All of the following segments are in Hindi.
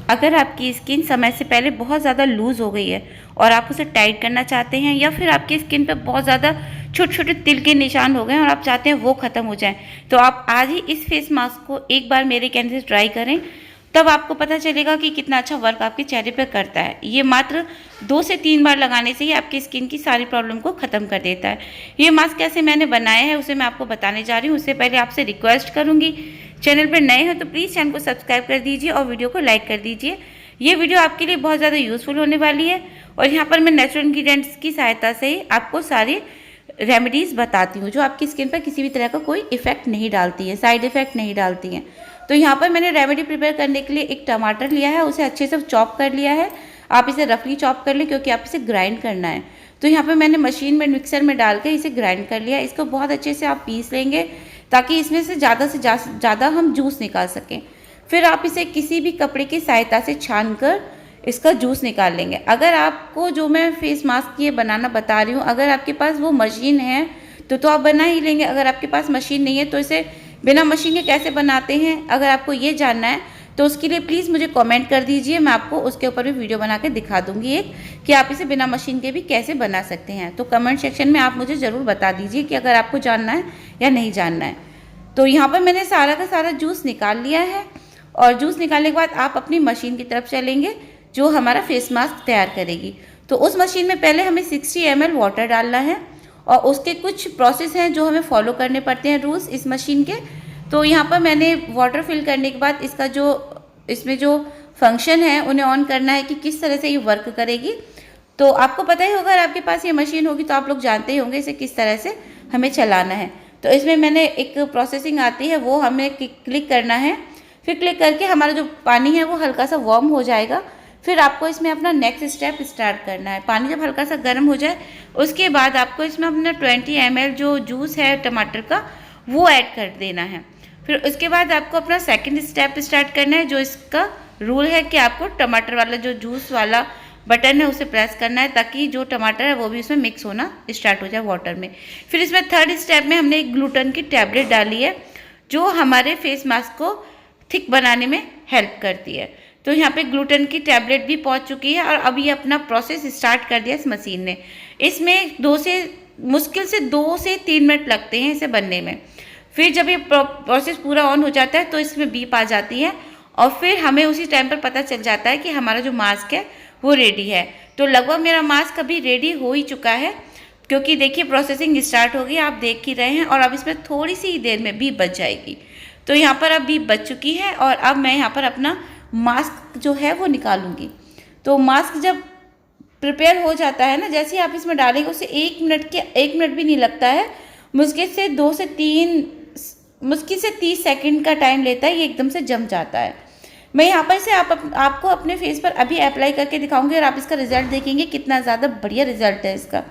अगर आपकी स्किन समय से पहले बहुत ज़्यादा लूज़ हो गई है और आप उसे टाइट करना चाहते हैं, या फिर आपकी स्किन पे बहुत ज़्यादा छोटे छोटे तिल के निशान हो गए हैं और आप चाहते हैं वो ख़त्म हो जाएं, तो आप आज ही इस फेस मास्क को एक बार मेरे कहने से ट्राई करें। तब आपको पता चलेगा कि कितना अच्छा वर्क आपके चेहरे पर करता है। ये मात्र 2 से 3 बार लगाने से ही आपकी स्किन की सारी प्रॉब्लम को ख़त्म कर देता है। ये मास्क कैसे मैंने बनाया है उसे मैं आपको बताने जा रही हूँ। उससे पहले आपसे रिक्वेस्ट करूँगी, चैनल पर नए हैं तो प्लीज़ चैनल को सब्सक्राइब कर दीजिए और वीडियो को लाइक कर दीजिए। ये वीडियो आपके लिए बहुत ज़्यादा यूज़फुल होने वाली है और यहाँ पर मैं नेचुरल इंग्रेडिएंट्स की सहायता से ही आपको सारी रेमेडीज़ बताती हूँ जो आपकी स्किन पर किसी भी तरह का कोई इफेक्ट नहीं डालती है, साइड इफेक्ट नहीं डालती हैं। तो यहाँ पर मैंने रेमेडी प्रिपेयर करने के लिए एक टमाटर लिया है, उसे अच्छे से चॉप कर लिया है। आप इसे रफली चॉप कर लें क्योंकि आप इसे ग्राइंड करना है। तो यहाँ पर मैंने मशीन में मिक्सर में डाल के इसे ग्राइंड कर लिया। इसको बहुत अच्छे से आप पीस लेंगे ताकि इसमें से ज़्यादा हम जूस निकाल सकें। फिर आप इसे किसी भी कपड़े की सहायता से छान कर इसका जूस निकाल लेंगे। अगर आपको जो मैं फेस मास्क ये बनाना बता रही हूँ, अगर आपके पास वो मशीन है तो आप बना ही लेंगे। अगर आपके पास मशीन नहीं है तो इसे बिना मशीन के कैसे बनाते हैं, अगर आपको ये जानना है तो उसके लिए प्लीज़ मुझे कमेंट कर दीजिए। मैं आपको उसके ऊपर भी वीडियो बना के दिखा दूँगी एक, कि आप इसे बिना मशीन के भी कैसे बना सकते हैं। तो कमेंट सेक्शन में आप मुझे ज़रूर बता दीजिए कि अगर आपको जानना है या नहीं जानना है। तो यहाँ पर मैंने सारा का सारा जूस निकाल लिया है और जूस निकालने के बाद आप अपनी मशीन की तरफ चलेंगे जो हमारा फेस मास्क तैयार करेगी। तो उस मशीन में पहले हमें 60 ml वाटर डालना है और उसके कुछ प्रोसेस हैं जो हमें फॉलो करने पड़ते हैं, रूल्स इस मशीन के। तो यहाँ पर मैंने वाटर फिल करने के बाद इसमें जो फंक्शन है उन्हें ऑन करना है कि किस तरह से ये वर्क करेगी। तो आपको पता ही होगा, अगर आपके पास ये मशीन होगी तो आप लोग जानते ही होंगे इसे किस तरह से हमें चलाना है। तो इसमें मैंने एक प्रोसेसिंग आती है वो हमें क्लिक करना है। फिर क्लिक करके हमारा जो पानी है वो हल्का सा वार्म हो जाएगा। फिर आपको इसमें अपना नेक्स्ट स्टेप स्टार्ट करना है। पानी जब हल्का सा गर्म हो जाए उसके बाद आपको इसमें अपना 20 ml जो जूस है टमाटर का वो ऐड कर देना है। फिर उसके बाद आपको अपना सेकंड स्टेप स्टार्ट करना है, जो इसका रूल है कि आपको टमाटर वाला जो जूस वाला बटन है उसे प्रेस करना है ताकि जो टमाटर है वो भी उसमें मिक्स होना स्टार्ट हो जाए वाटर में। फिर इसमें थर्ड स्टेप में हमने एक ग्लूटेन की टैबलेट डाली है जो हमारे फेस मास्क को थिक बनाने में हेल्प करती है। तो यहाँ पे ग्लूटेन की टैबलेट भी पहुँच चुकी है और अब ये अपना प्रोसेस स्टार्ट कर दिया इस मशीन ने। इसमें मुश्किल से 2 से 3 मिनट लगते हैं इसे बनने में। फिर जब ये प्रोसेस पूरा ऑन हो जाता है तो इसमें बीप आ जाती है और फिर हमें उसी टाइम पर पता चल जाता है कि हमारा जो मास्क है वो रेडी है। तो लगभग मेरा मास्क अभी रेडी हो ही चुका है क्योंकि देखिए प्रोसेसिंग स्टार्ट हो गई, आप देख ही रहे हैं। और अब इसमें थोड़ी सी देर में बीप बच जाएगी। तो यहाँ पर अब बीप बच चुकी है और अब मैं यहाँ पर अपना मास्क जो है वो निकालूंगी। तो मास्क जब प्रिपेयर हो जाता है ना, जैसे ही आप इसमें डालेंगे उसे 1 मिनट भी नहीं लगता है। मुश्किल से 30 सेकंड का टाइम लेता है, ये एकदम से जम जाता है। मैं यहाँ पर इसे आपको अपने फेस पर अभी अप्लाई करके दिखाऊंगी और आप इसका रिजल्ट देखेंगे कितना ज़्यादा बढ़िया रिजल्ट है इसका।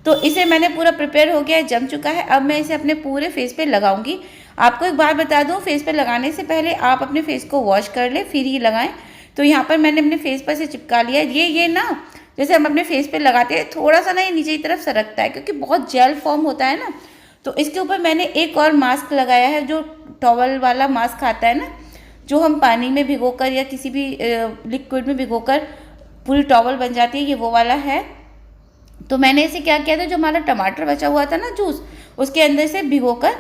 तो इसे मैंने पूरा प्रिपेयर हो गया है, जम चुका है। अब मैं इसे अपने पूरे फेस पे लगाऊंगी। आपको एक बात बता दूं, फेस पे लगाने से पहले आप अपने फेस को वॉश कर ले फिर ही लगाएं। तो यहाँ पर मैंने अपने फेस पर से चिपका लिया है। ये ना जैसे हम अपने फेस पे लगाते हैं थोड़ा सा ना ये नीचे की तरफ सरकता है क्योंकि बहुत जेल फॉर्म होता है ना। तो इसके ऊपर मैंने एक और मास्क लगाया है जो टॉवल वाला मास्क आता है ना, जो हम पानी में भिगोकर या किसी भी लिक्विड में भिगोकर पूरी टॉवल बन जाती है, ये वो वाला है। तो मैंने इसे क्या किया था, जो हमारा टमाटर बचा हुआ था ना जूस, उसके अंदर से भिगोकर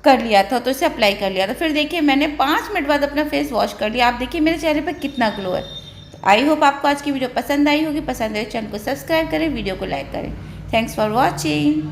कर लिया था, तो इसे अप्लाई कर लिया था। फिर देखिए मैंने 5 मिनट बाद अपना फेस वॉश कर लिया। आप देखिए मेरे चेहरे पर कितना ग्लो है। तो आई होप आपको आज की वीडियो पसंद आई होगी। पसंद आए चैनल को सब्सक्राइब करें, वीडियो को लाइक करें। Thanks for watching.